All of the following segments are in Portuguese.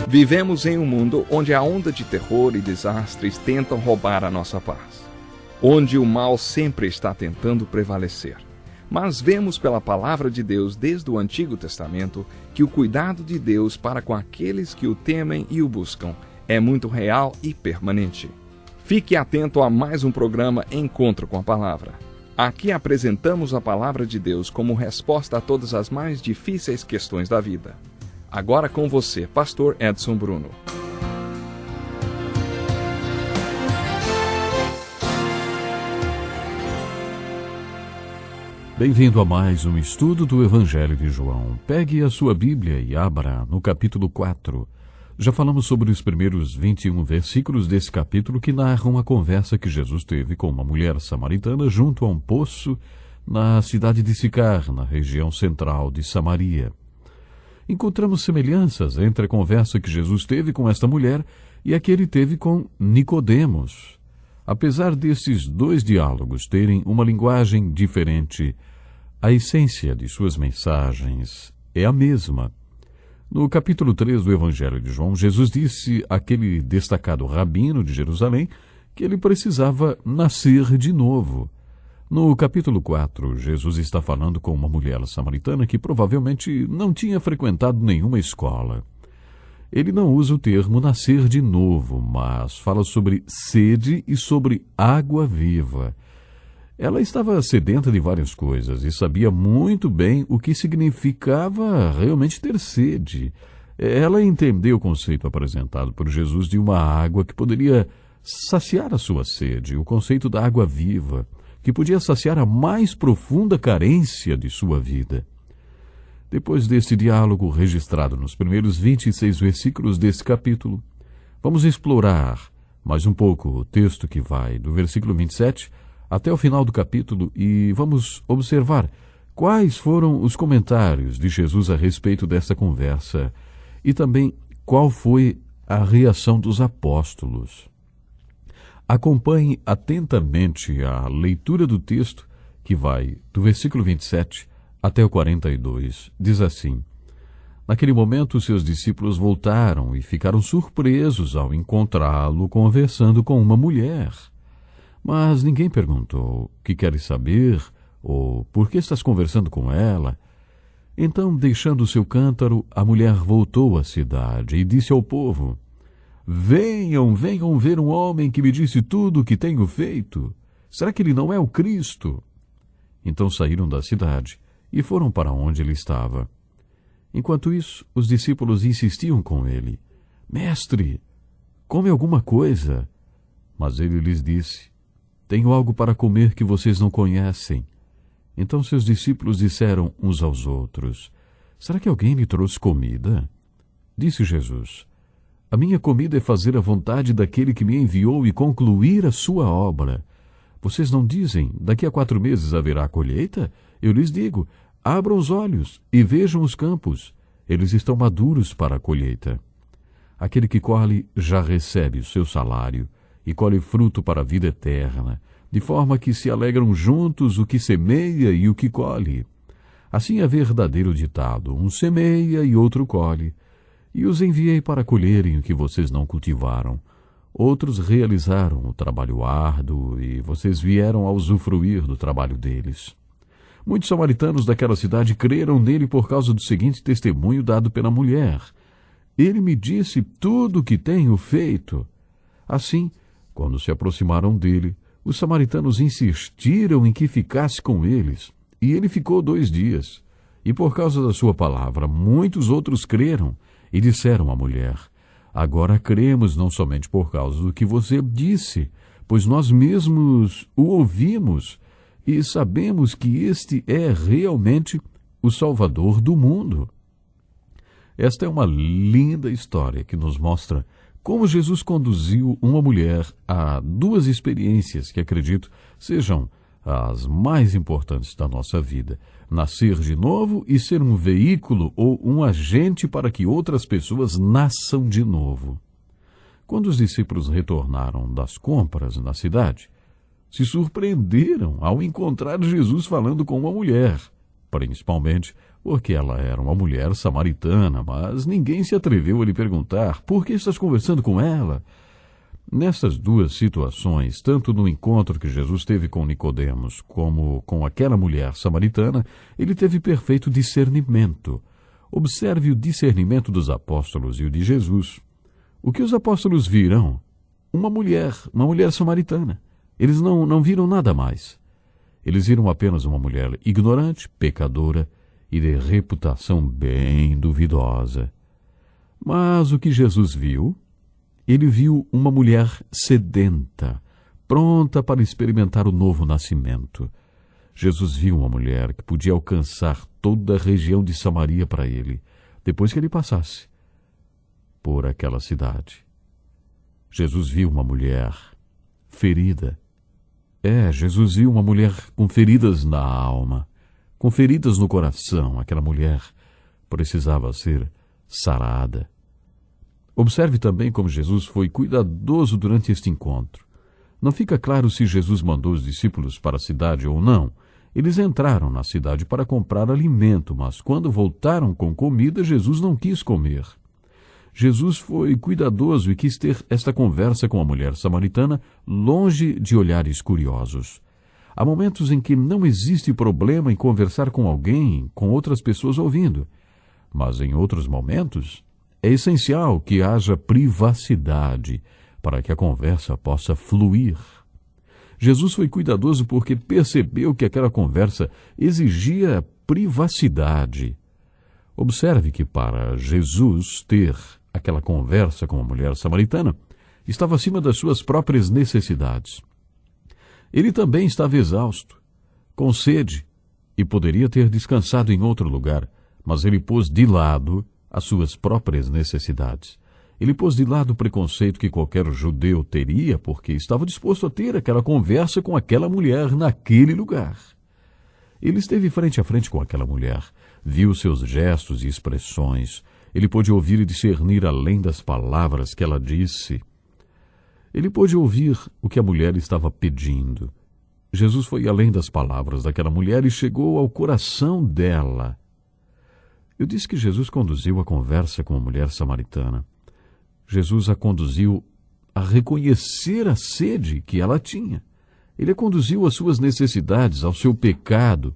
Vivemos em um mundo onde a onda de terror e desastres tentam roubar a nossa paz, onde o mal sempre está tentando prevalecer. Mas vemos pela palavra de Deus desde o Antigo Testamento que o cuidado de Deus para com aqueles que o temem e o buscam é muito real e permanente. Fique atento a mais um programa Encontro com a Palavra. Aqui apresentamos a palavra de Deus como resposta a todas as mais difíceis questões da vida. Agora com você, Pastor Edson Bruno. Bem-vindo a mais um estudo do Evangelho de João. Pegue a sua Bíblia e abra no capítulo 4. Já falamos sobre os primeiros 21 versículos desse capítulo que narram a conversa que Jesus teve com uma mulher samaritana junto a um poço na cidade de Sicar, na região central de Samaria. Encontramos semelhanças entre a conversa que Jesus teve com esta mulher e a que ele teve com Nicodemos. Apesar desses dois diálogos terem uma linguagem diferente, a essência de suas mensagens é a mesma. No capítulo 3 do Evangelho de João, Jesus disse àquele destacado rabino de Jerusalém que ele precisava nascer de novo. No capítulo 4, Jesus está falando com uma mulher samaritana que provavelmente não tinha frequentado nenhuma escola. Ele não usa o termo nascer de novo, mas fala sobre sede e sobre água viva. Ela estava sedenta de várias coisas e sabia muito bem o que significava realmente ter sede. Ela entendeu o conceito apresentado por Jesus de uma água que poderia saciar a sua sede, o conceito da água viva, que podia saciar a mais profunda carência de sua vida. Depois deste diálogo registrado nos primeiros 26 versículos desse capítulo, vamos explorar mais um pouco o texto que vai do versículo 27 até o final do capítulo e vamos observar quais foram os comentários de Jesus a respeito dessa conversa e também qual foi a reação dos apóstolos. Acompanhe atentamente a leitura do texto que vai do versículo 27 até o 42. Diz assim: Naquele momento, seus discípulos voltaram e ficaram surpresos ao encontrá-lo conversando com uma mulher. Mas ninguém perguntou: que queres saber? Ou por que estás conversando com ela? Então, deixando o seu cântaro, a mulher voltou à cidade e disse ao povo: Venham ver um homem que me disse tudo o que tenho feito. Será que ele não é o Cristo? Então saíram da cidade e foram para onde ele estava. Enquanto isso, os discípulos insistiam com ele: Mestre, come alguma coisa. Mas ele lhes disse: Tenho algo para comer que vocês não conhecem. Então seus discípulos disseram uns aos outros: Será que alguém lhe trouxe comida? Disse Jesus: A minha comida é fazer a vontade daquele que me enviou e concluir a sua obra. Vocês não dizem: daqui a 4 meses haverá colheita? Eu lhes digo: abram os olhos e vejam os campos. Eles estão maduros para a colheita. Aquele que colhe já recebe o seu salário e colhe fruto para a vida eterna, de forma que se alegram juntos o que semeia e o que colhe. Assim é verdadeiro ditado: um semeia e outro colhe. E os enviei para colherem o que vocês não cultivaram. Outros realizaram o trabalho árduo e vocês vieram a usufruir do trabalho deles. Muitos samaritanos daquela cidade creram nele por causa do seguinte testemunho dado pela mulher: Ele me disse tudo o que tenho feito. Assim, quando se aproximaram dele, os samaritanos insistiram em que ficasse com eles, e ele ficou 2 dias. E por causa da sua palavra, muitos outros creram e disseram à mulher: Agora cremos não somente por causa do que você disse, pois nós mesmos o ouvimos e sabemos que este é realmente o Salvador do mundo. Esta é uma linda história que nos mostra como Jesus conduziu uma mulher a 2 experiências que acredito sejam as mais importantes da nossa vida: nascer de novo e ser um veículo ou um agente para que outras pessoas nasçam de novo. Quando os discípulos retornaram das compras na cidade, se surpreenderam ao encontrar Jesus falando com uma mulher. principalmente porque ela era uma mulher samaritana, mas ninguém se atreveu a lhe perguntar: por que estás conversando com ela? Nessas duas situações, tanto no encontro que Jesus teve com Nicodemos, como com aquela mulher samaritana, ele teve perfeito discernimento. Observe o discernimento dos apóstolos e o de Jesus. O que os apóstolos viram? Uma mulher samaritana. Eles não viram nada mais. Eles viram apenas uma mulher ignorante, pecadora e de reputação bem duvidosa. Mas o que Jesus viu? Ele viu uma mulher sedenta, pronta para experimentar o novo nascimento. Jesus viu uma mulher que podia alcançar toda a região de Samaria para ele, depois que ele passasse por aquela cidade. Jesus viu uma mulher ferida. Jesus viu uma mulher com feridas na alma, com feridas no coração. Aquela mulher precisava ser sarada. Observe também como Jesus foi cuidadoso durante este encontro. Não fica claro se Jesus mandou os discípulos para a cidade ou não. Eles entraram na cidade para comprar alimento, mas quando voltaram com comida, Jesus não quis comer. Jesus foi cuidadoso e quis ter esta conversa com a mulher samaritana longe de olhares curiosos. Há momentos em que não existe problema em conversar com alguém, com outras pessoas ouvindo. Mas em outros momentos, é essencial que haja privacidade para que a conversa possa fluir. Jesus foi cuidadoso porque percebeu que aquela conversa exigia privacidade. Observe que para Jesus ter aquela conversa com a mulher samaritana estava acima das suas próprias necessidades. Ele também estava exausto, com sede, e poderia ter descansado em outro lugar, mas ele pôs de lado as suas próprias necessidades. Ele pôs de lado o preconceito que qualquer judeu teria, porque estava disposto a ter aquela conversa com aquela mulher naquele lugar. Ele esteve frente a frente com aquela mulher, viu seus gestos e expressões. Ele pôde ouvir e discernir além das palavras que ela disse. Ele pôde ouvir o que a mulher estava pedindo. Jesus foi além das palavras daquela mulher e chegou ao coração dela. Eu disse que Jesus conduziu a conversa com a mulher samaritana. Jesus a conduziu a reconhecer a sede que ela tinha. Ele a conduziu às suas necessidades, ao seu pecado.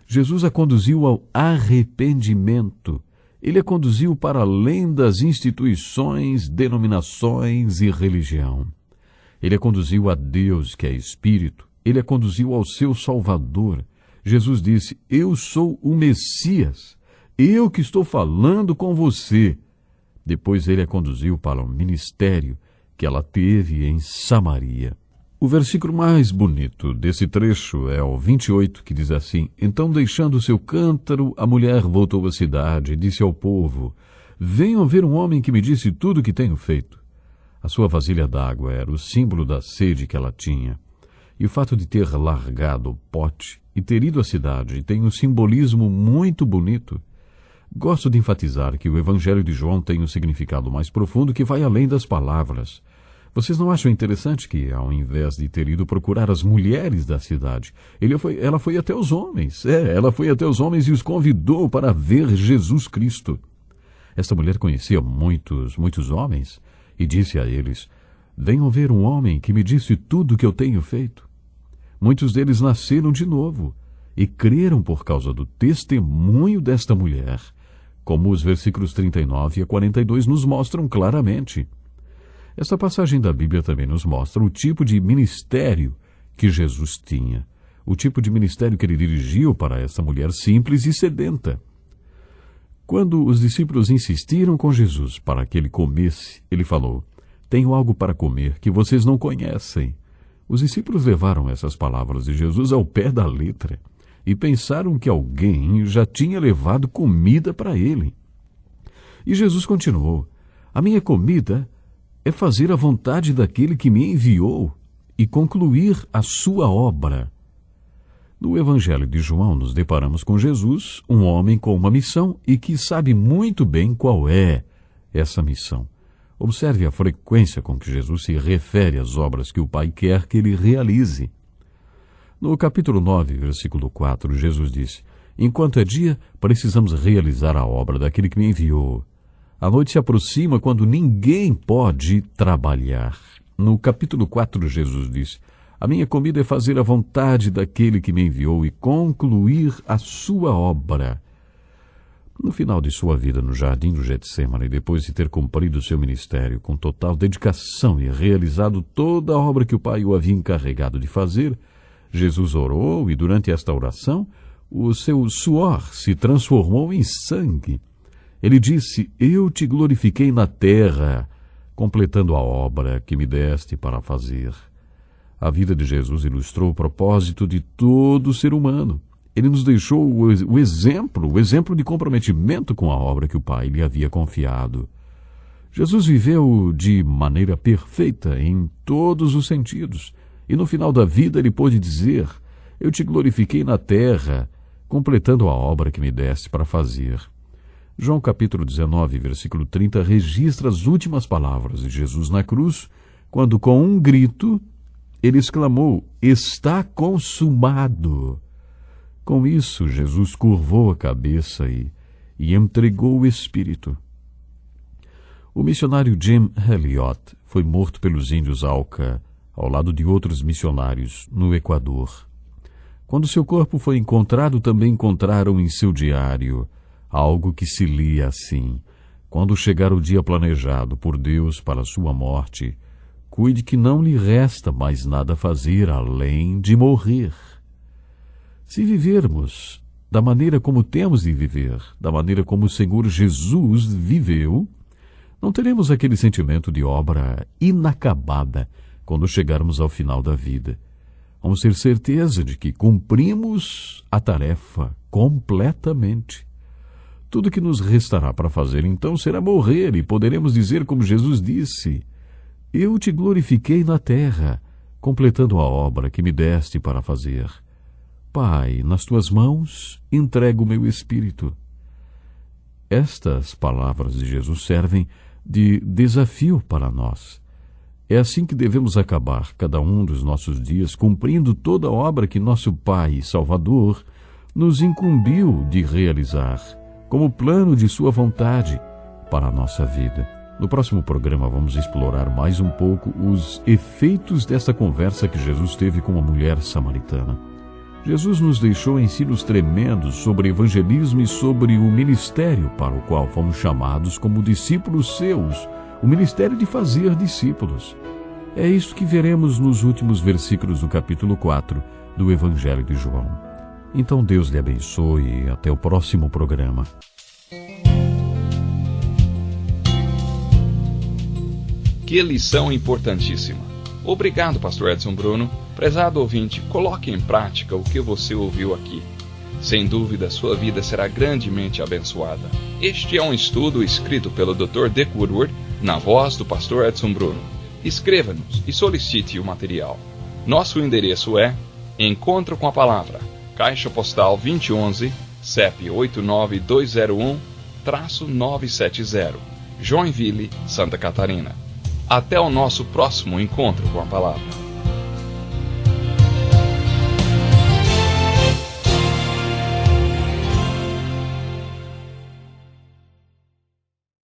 Jesus a conduziu ao arrependimento. Ele a conduziu para além das instituições, denominações e religião. Ele a conduziu a Deus, que é Espírito. Ele a conduziu ao seu Salvador. Jesus disse: eu sou o Messias. Eu que estou falando com você. Depois ele a conduziu para o ministério que ela teve em Samaria. O versículo mais bonito desse trecho é o 28, que diz assim: então, deixando seu cântaro, a mulher voltou à cidade e disse ao povo: venham ver um homem que me disse tudo o que tenho feito. A sua vasilha d'água era o símbolo da sede que ela tinha. E o fato de ter largado o pote e ter ido à cidade tem um simbolismo muito bonito. Gosto de enfatizar que o Evangelho de João tem um significado mais profundo que vai além das palavras. Vocês não acham interessante que, ao invés de ter ido procurar as mulheres da cidade, ela foi até os homens. Ela foi até os homens e os convidou para ver Jesus Cristo. Esta mulher conhecia muitos homens e disse a eles: venham ver um homem que me disse tudo o que eu tenho feito. Muitos deles nasceram de novo e creram por causa do testemunho desta mulher, como os versículos 39 a 42 nos mostram claramente. Esta passagem da Bíblia também nos mostra o tipo de ministério que Jesus tinha, o tipo de ministério que ele dirigiu para essa mulher simples e sedenta. Quando os discípulos insistiram com Jesus para que ele comesse, ele falou: tenho algo para comer que vocês não conhecem. Os discípulos levaram essas palavras de Jesus ao pé da letra e pensaram que alguém já tinha levado comida para ele. E Jesus continuou: a minha comida é fazer a vontade daquele que me enviou e concluir a sua obra. No Evangelho de João, nos deparamos com Jesus, um homem com uma missão e que sabe muito bem qual é essa missão. Observe a frequência com que Jesus se refere às obras que o Pai quer que ele realize. No capítulo 9, versículo 4, Jesus disse: Enquanto é dia, precisamos realizar a obra daquele que me enviou. A noite se aproxima quando ninguém pode trabalhar. No capítulo 4, Jesus disse: a minha comida é fazer a vontade daquele que me enviou e concluir a sua obra. No final de sua vida no jardim do Getsêmani, depois de ter cumprido seu ministério com total dedicação e realizado toda a obra que o Pai o havia encarregado de fazer, Jesus orou e, durante esta oração, o seu suor se transformou em sangue. Ele disse: eu te glorifiquei na terra, completando a obra que me deste para fazer. A vida de Jesus ilustrou o propósito de todo ser humano. Ele nos deixou o exemplo de comprometimento com a obra que o Pai lhe havia confiado. Jesus viveu de maneira perfeita em todos os sentidos, e no final da vida ele pôde dizer: eu te glorifiquei na terra, completando a obra que me deste para fazer. João capítulo 19, versículo 30, registra as últimas palavras de Jesus na cruz, quando com um grito ele exclamou: está consumado. Com isso, Jesus curvou a cabeça e entregou o Espírito. O missionário Jim Elliot foi morto pelos índios Auca, ao lado de outros missionários, no Equador. Quando seu corpo foi encontrado, também encontraram em seu diário algo que se lia assim: quando chegar o dia planejado por Deus para sua morte, cuide que não lhe resta mais nada a fazer além de morrer. Se vivermos da maneira como temos de viver, da maneira como o Senhor Jesus viveu, não teremos aquele sentimento de obra inacabada quando chegarmos ao final da vida. Vamos ter certeza de que cumprimos a tarefa completamente. Tudo que nos restará para fazer então será morrer, e poderemos dizer como Jesus disse: eu te glorifiquei na terra, completando a obra que me deste para fazer. Pai, nas tuas mãos entrego o meu espírito. Estas palavras de Jesus servem de desafio para nós. É assim que devemos acabar cada um dos nossos dias, cumprindo toda a obra que nosso Pai e Salvador nos incumbiu de realizar, como plano de sua vontade para a nossa vida. No próximo programa vamos explorar mais um pouco os efeitos dessa conversa que Jesus teve com a mulher samaritana. Jesus nos deixou ensinos tremendos sobre evangelismo e sobre o ministério para o qual fomos chamados como discípulos seus, o ministério de fazer discípulos. É isso que veremos nos últimos versículos do capítulo 4 do Evangelho de João. Então Deus lhe abençoe e até o próximo programa. Que lição importantíssima! Obrigado, pastor Edson Bruno. Prezado ouvinte, coloque em prática o que você ouviu aqui. Sem dúvida, sua vida será grandemente abençoada. Este é um estudo escrito pelo Dr. Dick Woodward, na voz do pastor Edson Bruno. Escreva-nos e solicite o material. Nosso endereço é Encontro com a Palavra, Caixa Postal 2011, CEP 89201-970, Joinville, Santa Catarina. Até o nosso próximo Encontro com a Palavra.